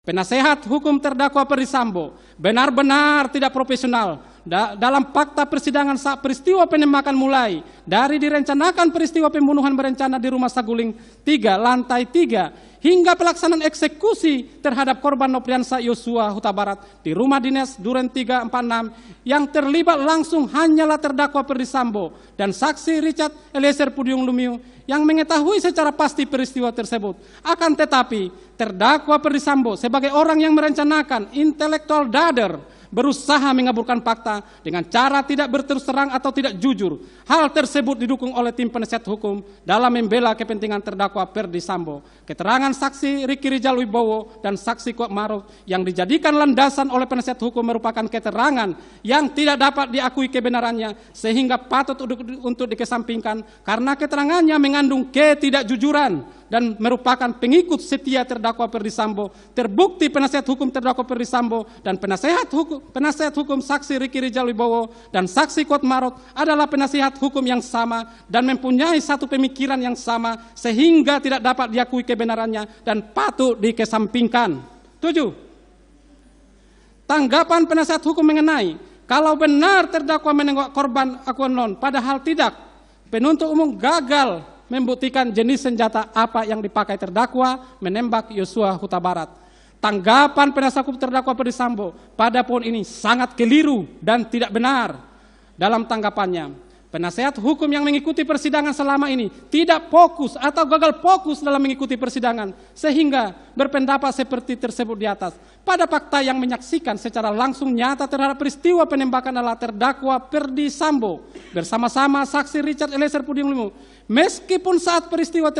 Penasehat hukum terdakwa Ferdy Sambo benar-benar tidak profesional dalam fakta persidangan saat peristiwa penembakan mulai dari direncanakan peristiwa pembunuhan berencana di Rumah Saguling 3, lantai 3, hingga pelaksanaan eksekusi terhadap korban Nopriansah Yosua Huta Barat di rumah dinas Duren 346 yang terlibat langsung hanyalah terdakwa Ferdy Sambo dan saksi Richard Eliezer Pudium Lumiu yang mengetahui secara pasti peristiwa tersebut. Akan tetapi, terdakwa Ferdy Sambo sebagai orang yang merencanakan intelektual dader berusaha mengaburkan fakta dengan cara tidak berterus terang atau tidak jujur. Hal tersebut didukung oleh tim penasihat hukum dalam membela kepentingan terdakwa Ferdy Sambo. Keterangan saksi Ricky Rijal Wibowo dan saksi Kuat Maruf yang dijadikan landasan oleh penasihat hukum merupakan keterangan yang tidak dapat diakui kebenarannya sehingga patut untuk dikesampingkan karena keterangannya mengandung ketidakjujuran dan merupakan pengikut setia terdakwa Ferdy Sambo. Terbukti penasihat hukum terdakwa Ferdy Sambo dan penasihat hukum saksi Ricky Rijal Wibowo dan saksi Kuat Maruf adalah penasihat hukum yang sama dan mempunyai satu pemikiran yang sama sehingga tidak dapat diakui kebenarannya dan patut dikesampingkan. 7. Tanggapan penasihat hukum mengenai kalau benar terdakwa menengok korban akuanon padahal tidak, penuntut umum gagal membuktikan jenis senjata apa yang dipakai terdakwa menembak Yosua Huta Barat. Tanggapan penasihat hukum terdakwa Ferdy Sambo pada poin ini sangat keliru dan tidak benar. Dalam tanggapannya, penasihat hukum yang mengikuti persidangan selama ini tidak fokus atau gagal fokus dalam mengikuti persidangan sehingga berpendapat seperti tersebut di atas. Pada fakta yang menyaksikan secara langsung nyata terhadap peristiwa penembakan adalah terdakwa Ferdy Sambo bersama-sama saksi Richard Eliezer Pudium Lumiu. Meskipun saat peristiwa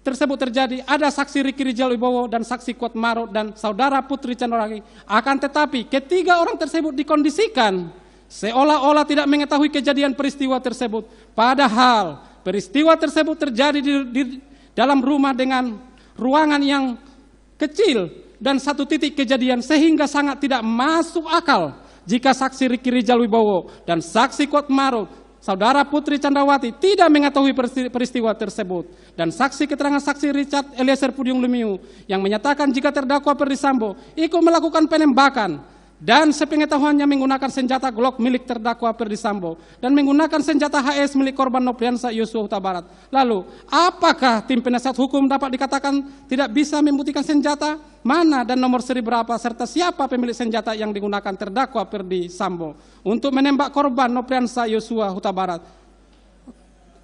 tersebut terjadi ada saksi Ricky Rijal Wibowo dan saksi Kuat Maruf dan saudara Putri Chandrawati, akan tetapi ketiga orang tersebut dikondisikan seolah-olah tidak mengetahui kejadian peristiwa tersebut. Padahal peristiwa tersebut terjadi di dalam rumah dengan ruangan yang kecil dan satu titik kejadian sehingga sangat tidak masuk akal jika saksi Ricky Rijal Wibowo dan saksi Kuat Maruf, saudara Putri Chandrawati tidak mengetahui peristiwa tersebut dan saksi keterangan saksi Richard Eliezer Pudium Lumiu yang menyatakan jika terdakwa Ferdy Sambo ikut melakukan penembakan dan sepengetahuannya menggunakan senjata Glock milik terdakwa Ferdy Sambo dan menggunakan senjata HS milik korban Nopriansah Yosua Huta Barat. Lalu, apakah tim penasihat hukum dapat dikatakan tidak bisa membuktikan senjata mana dan nomor seri berapa serta siapa pemilik senjata yang digunakan terdakwa Ferdy Sambo untuk menembak korban Nopriansah Yosua Huta Barat?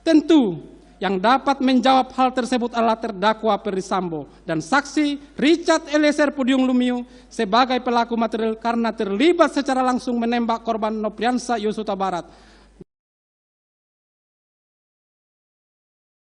Tentu yang dapat menjawab hal tersebut adalah terdakwa Ferdy Sambo dan saksi Richard Eliezer Pudium Lumiu sebagai pelaku material karena terlibat secara langsung menembak korban Nopriansah Yosua Huta Barat.